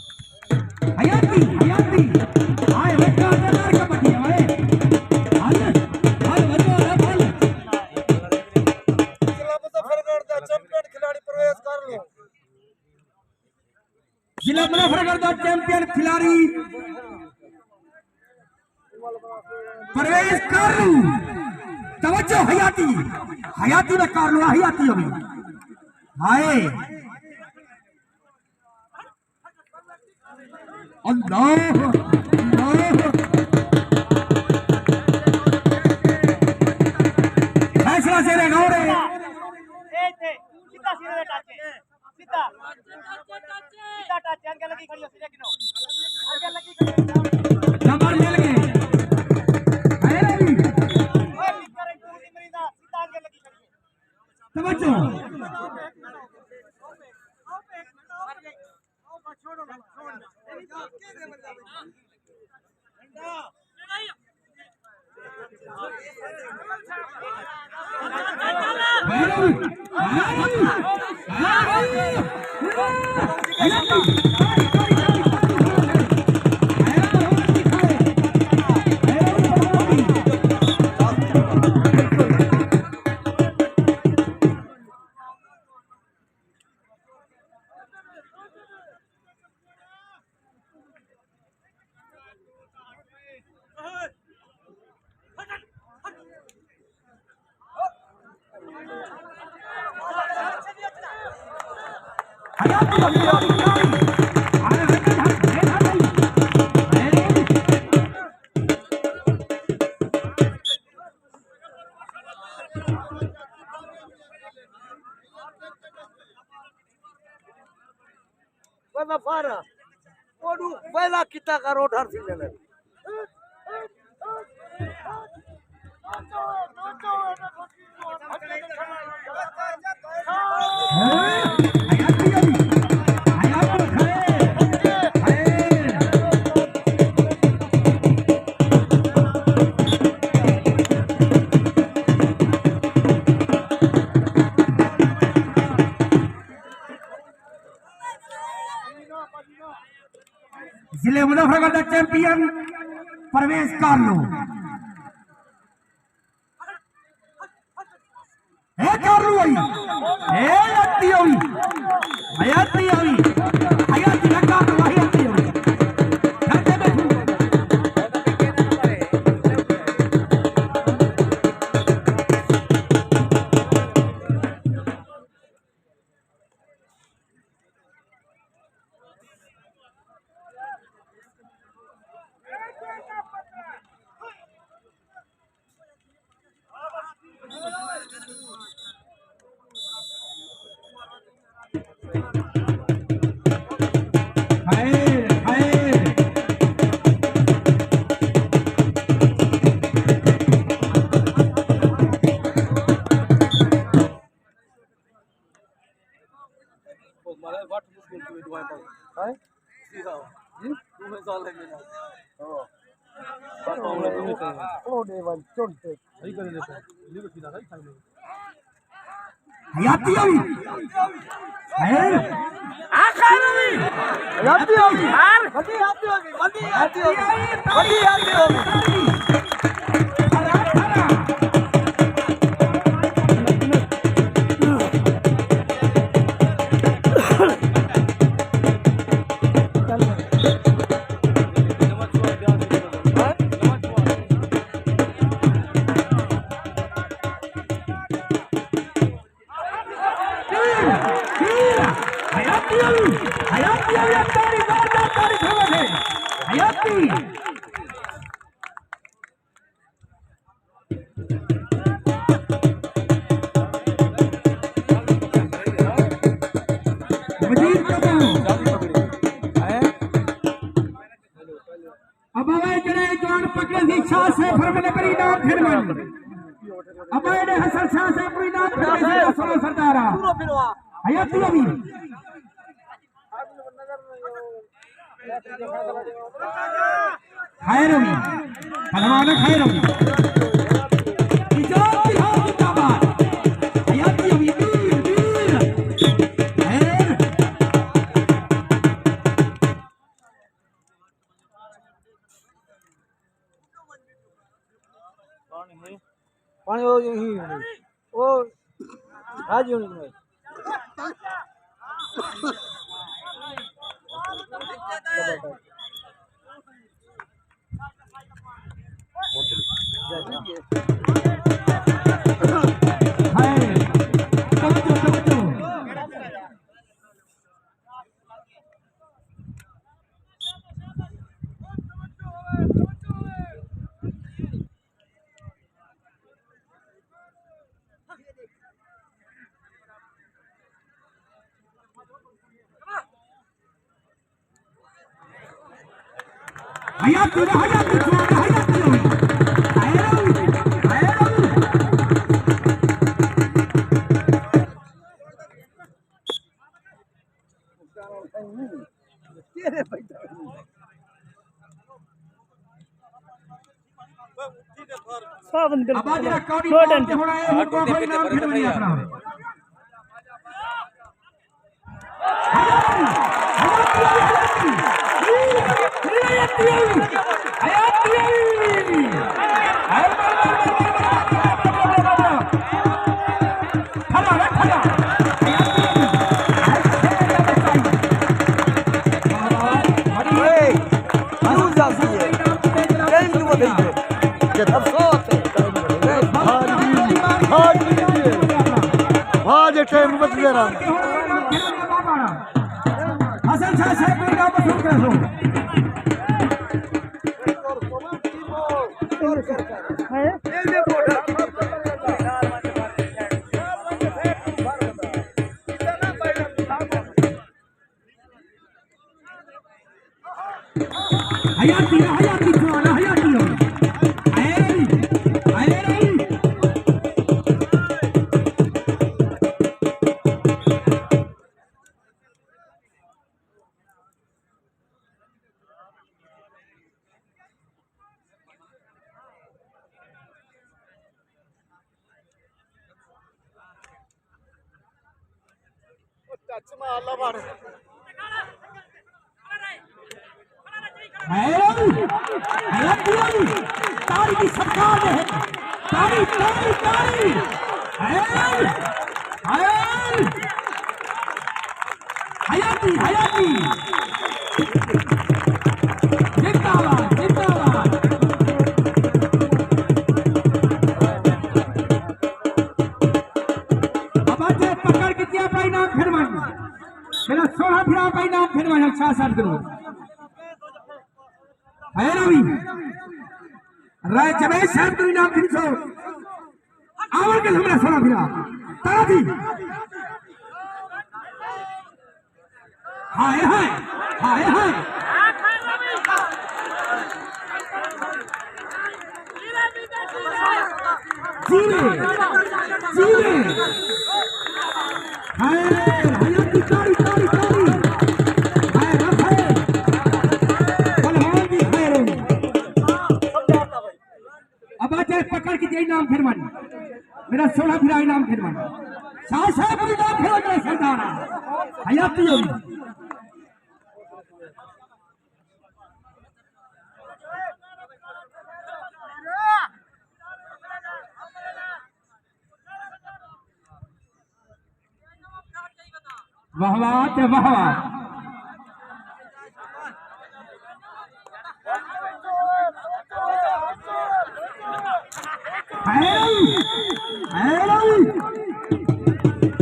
हयाती हयाती आए बेटा अंदर का पटिया आए हाल हाल बजवा हाल जिला मुजफ्फरगढ़ का चैंपियन खिलाड़ी प्रवेश कर लो। जिला मुजफ्फरगढ़ का चैंपियन खिलाड़ी प्रवेश कर लो। तवज्जो हयाती हयाती में कर लो हयाती अभी आए अल्लाह फैसला से रे गौरे सीधा सीधा टच सीधा सीधा टच आगे लगी खड़ी हो सीधे किनो आगे लगी खड़ी नंबर मिल गए अरे रवि ओए पिकर पूरी मरीदा सीधा आगे लगी खड़ी तवज्जो Bana fara. Odu bela kita karo dhar sile. जिले मुजफ्फरगढ़ का चैंपियन प्रवेश कर लो कर लो हयाती हयाती हयाती लगा लो हयाती हयाती अब जड़े जवान पकड़े थी शाह से फरमाने पर इनाम फिरवन अब ने हसन शाह से पूरी इनाम फिरवन सोलो सरदारा हयाती अभी खैर अभी पहलवान खैर अभी पानी वो यही वो हाजी नहीं Hayati हसन शाह साहब को नाम पसंद कर दो hayati juana hayati तारी की सरकार है तारी तारी तारी हयाती हयाती जिंदाबाद जिंदाबाद अब आज पकड़ के दिया भाई नाम फिरवान मेरा 16 फिरा भाई नाम फिरवान 6-7 करोड़ है रवि राय जमेश साहब को इनाम 300 आवर के हमरा सोना फिरा तारा दी हाय हाय हाय हाय जीवे जीवे हाय हयाती तारी तारी तारी हाय हाय बलवान दी हाय अब आज पकड़ के दे नाम फिरमान मेरा 16 फिरा इनाम फिरमान शाह साहब को इनाम फिरवा मेरा सरदार हयाती होगी वाह वाह ते वाह वाह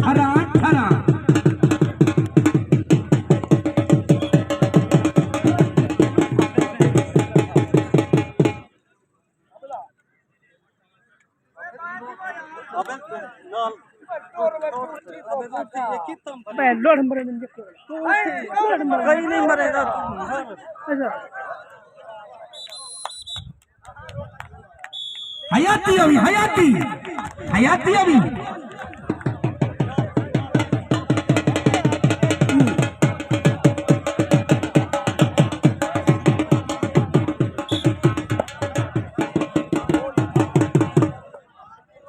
हरा हरा लोड मरे कहीं नहीं मरेगा हयाती अभी हयाती हयाती अभी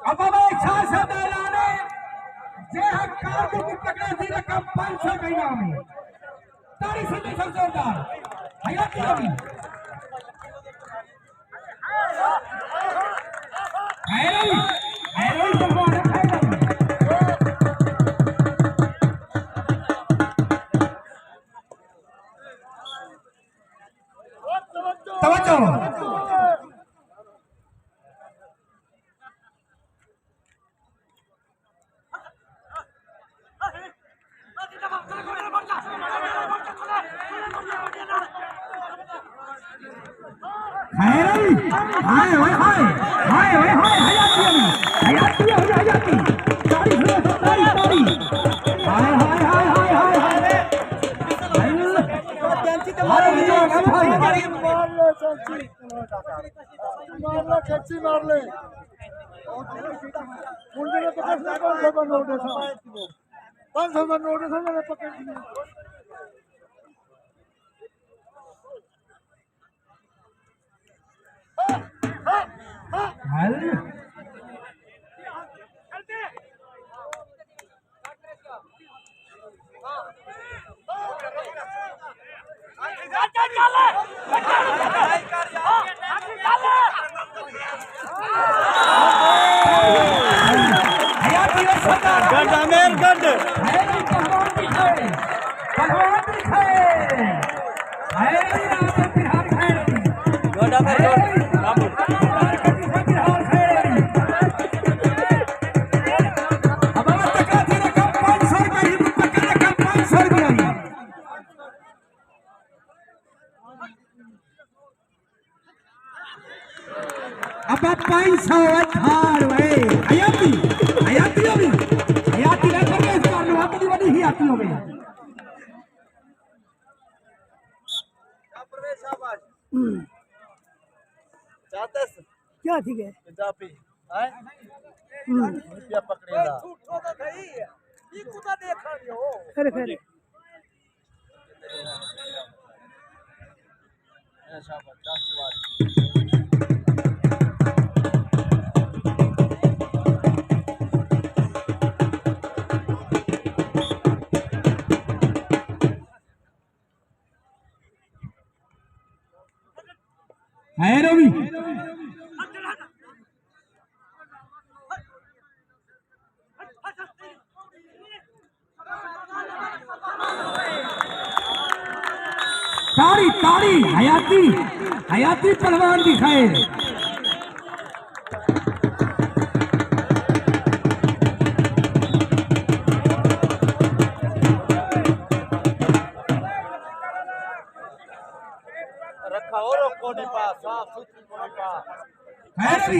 अब शाह साहब ने जे हकार को पकड़ा थी रकम 500 का इनाम है तारी से जोरदार हयाती अभी हाय हाय हाय हाय हाय हाय हयाती हयाती ताड़ी ताड़ी ताड़ी हाय हाय हाय हाय हाय हाय मार ले मुंडे ने पकड़ लिया 500 का नोट है 500 का नोट है मैंने पकड़ लिया गड आमेर गड गड आमेर अब 500 अठार भाई हयाती हयाती अभी हयाती ना करके इस कार लो अपनी बड़ी ही आती होगी क्या ठीक है जापी है रुपया पकड़ेगा झूठो तो गई ई कुदा देखा लियो अरे फिर ऐसा बच्चा सवारी है रवि ताड़ी ताड़ी हयाती हयाती पहलवान दिखाए रखा और कोने पास साफ सुथरी कोने पास है रवि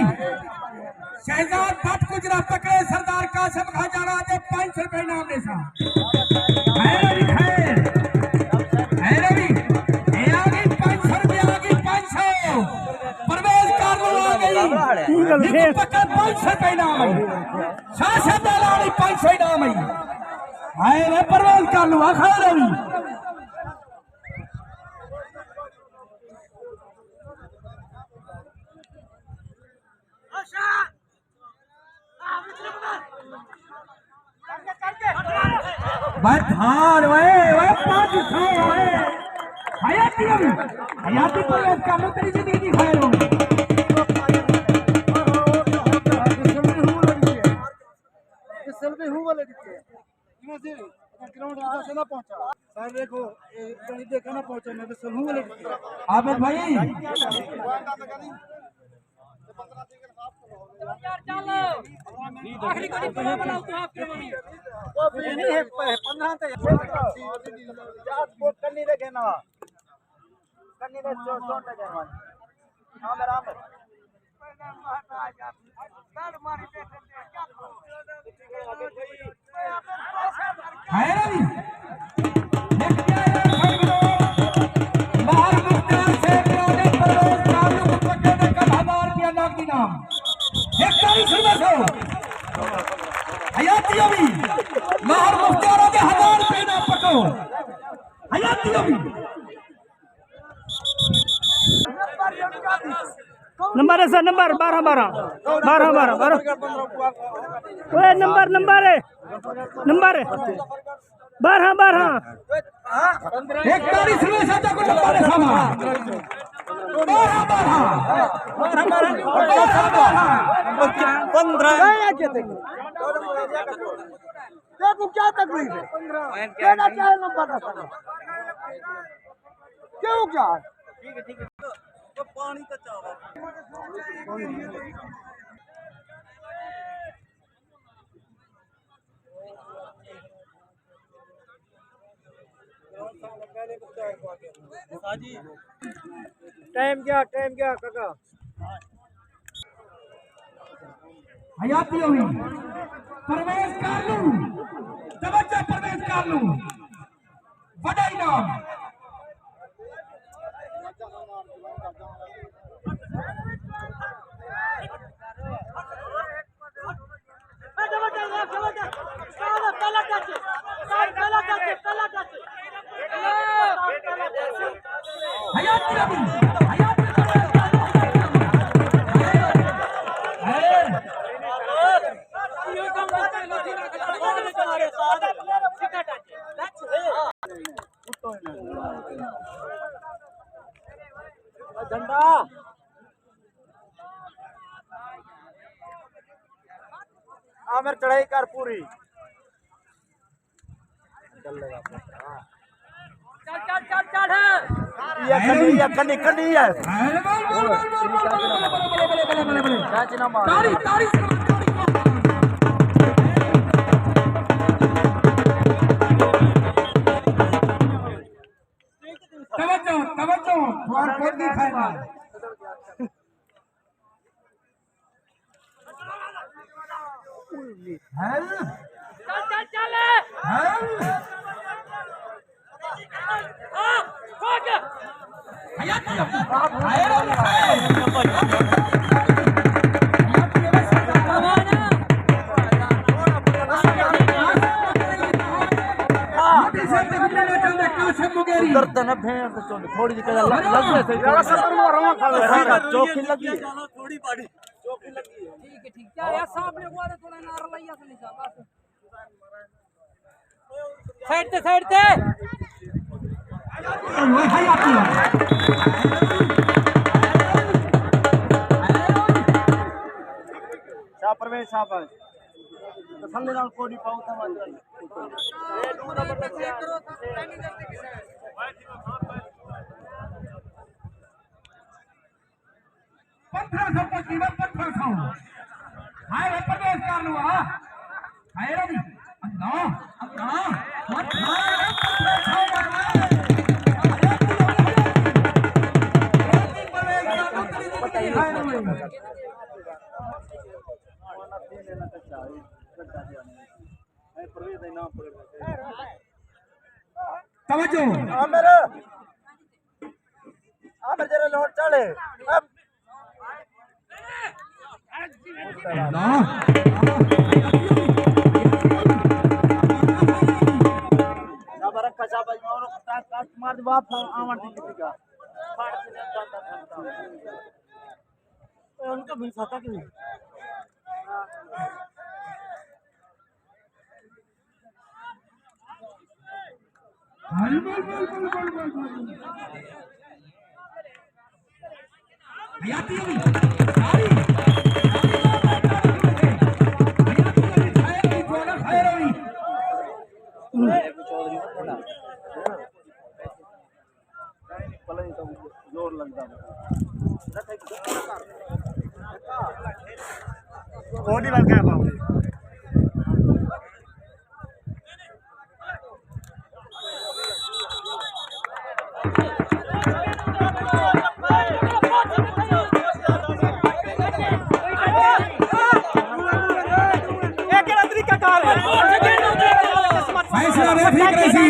शहजाद भट्ट गुजरा पकड़े सरदार कासिम खजाना दे 500 रुपए नाम दे सा है रवि है रवि ए आगे 500 रुपए आगे 500 प्रवेश कर लो आ गई ये पकड़ 500 रुपए नाम है शासन दलाली 500 नाम है हाय रे प्रवेश कर लो आ खा रवि भाई धान वे 500 वे हयाती पर इसका मुंह तेरी जिंदगी की खाए लोग सेल्फी हूं वाले दिखे इमोजी ग्राउंड आधा से ना पहुंचा सर देखो ये देखा ना पहुंचा मैं तो सेल्फी वाले दिखे आबिद भाई यार चल आखिरी को निकलवा बनाओ तू हाफ करवानी वो नहीं है 15 तक यार वो कन्नी देखे ना कन्नी दे चोट लगे मान हां मेरा है रवि देख क्या है बाहर मुख्तार से प्रोजेक्ट प्रवेश चालू को पकड़ने का 1000 रुपया नाम की नाम एक तारीख से बसो हयाती अभी बाहर मुख्तार के 1000 रुपए ना पकड़ो हयाती अभी नंबर है सर नंबर 12 ओए नंबर है नंबर 12 एक तारीख से सादा को नंबर है सामा 15 देखो क्या तकलीफ है मेरा क्या नंबर रखा क्यों क्या ठीक है तो पानी का चावा टाइम क्या काका हयाती हुई परवेज कालू तवज्जो परवेज कालू बड़ा इनाम हयाती हुई झंडा आमिर चढ़ाई कर पूरी ये कन्नी कन्नी है तारी तारी तवज्जो तवज्जो और कोई नहीं खाएगा हल चल चल हल हयाती करते ना भेड़ तो थोड़ी सी लग गए थे चौकी लगी थोड़ी बड़ी चौकी लगी ठीक है यार साहब ने हुआ तो थोड़ा नार लिया तो नहीं बस साइड से शाह परवेज साहब तसल्ली नाल कोडी पाऊ ता हाय परवेज कर लो हाय रवि अल्लाह अल्लाह तवज्जो आमिर जरा लौट चले रखा चाबा और काट मार दे बाप आवन टिकट का उनका भी खाता कि नहीं हयाती हुई सारी जोर लगता कोडी लग गया बाबू फैसला रेफरी करेसी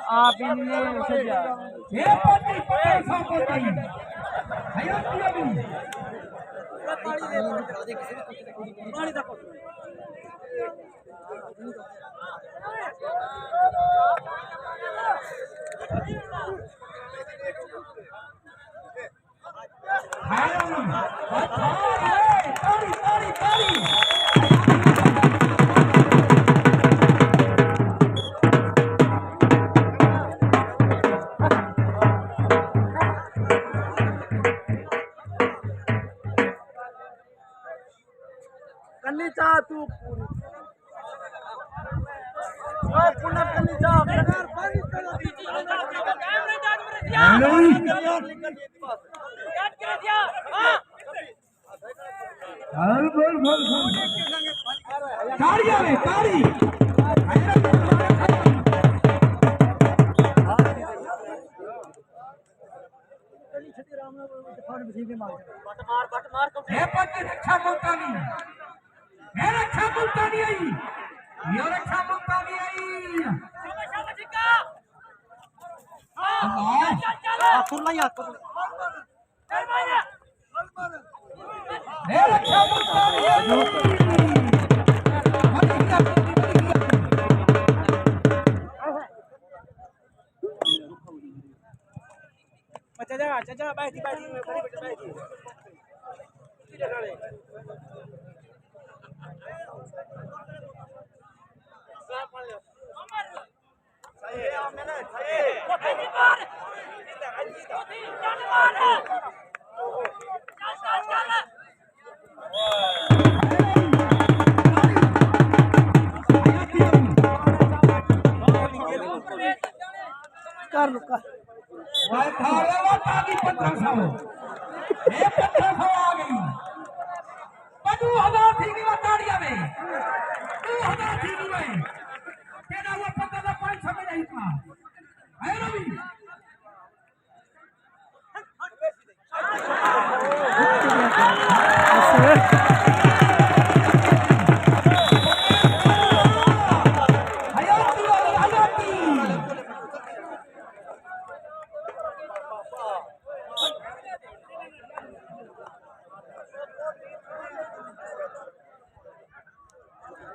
आप इन्हें ये पार्टी पैसा पार्टी हयाती हुई ताड़ी ताड़ी ताड़ी कन्नी चाह तू पूर्ण कन्नी चाह ताड़ी आवे ताड़ी हे पत्ते रक्षा मुल्तानी हे रक्षा मुल्तानी आई ये रक्षा मुल्तानी आई अल्लाह हे रक्षा मुल्तानी आई चाचा बैठी बैठी बैठी कर लो कर भाई थाले वाला की 1500 ये 1500 आ गई 2000 थी की ताड़िया में 2000 थी की में तेरा वो 500 में नहीं था है रवि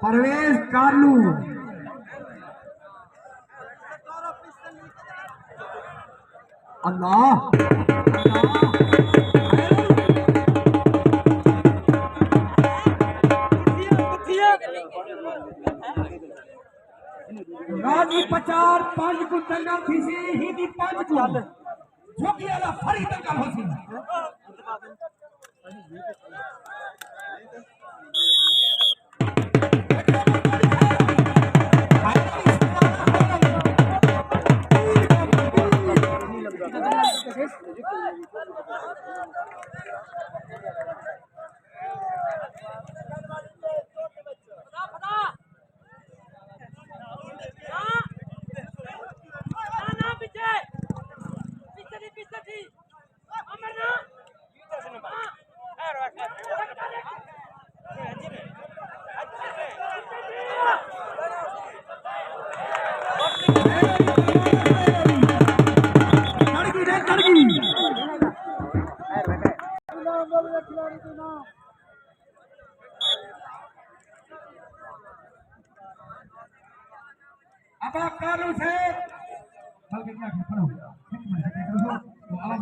परवेज कालू अल्लाह राजी 50 5 को दंगल थी सी ही दी 5 को जोगी वाला फरी दंगल होसी अब आप कालू से बल्कि क्या पढ़ो तो आवाज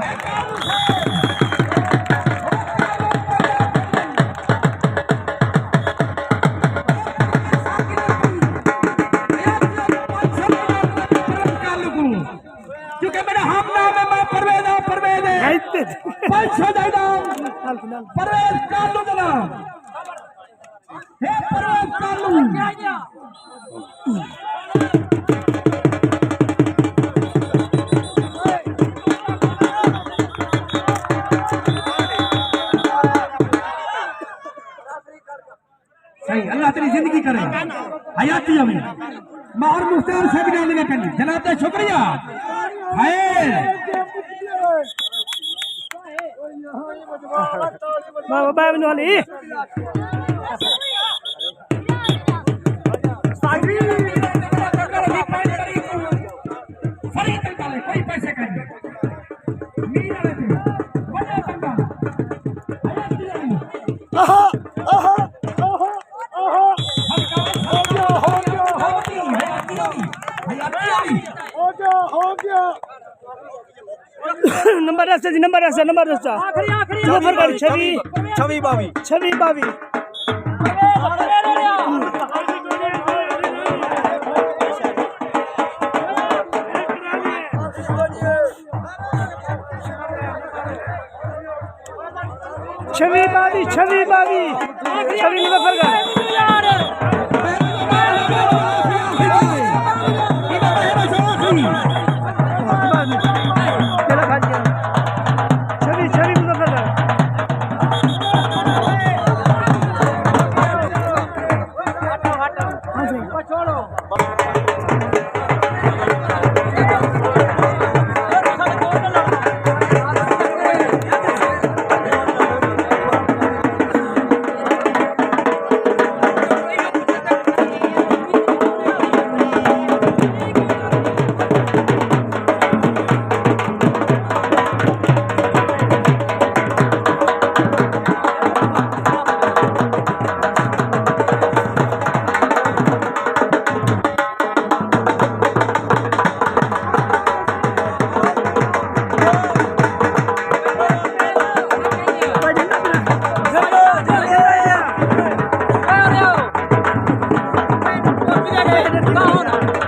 है कालू से क्योंकि मेरा हम नाम है मैं परवेज है 500 जायदा परवेज कालू जना हे परवेज कालू सही अल्लाह तेरी जिंदगी करे हयाती अभी मार मुख्तार साहब ने लगा करनी जनाब शुक्रिया खैर बाबा बाबा वाली कोई पैसे करेंगे नंबर दस जी नंबर दस आखिरी आखिरी मुजफ्फरगढ़ छवि 26-22 छवि बावी छवि बावी छवि मुजफ्फरगढ़ छवि छवि मुजफ्फरगढ़ Go on.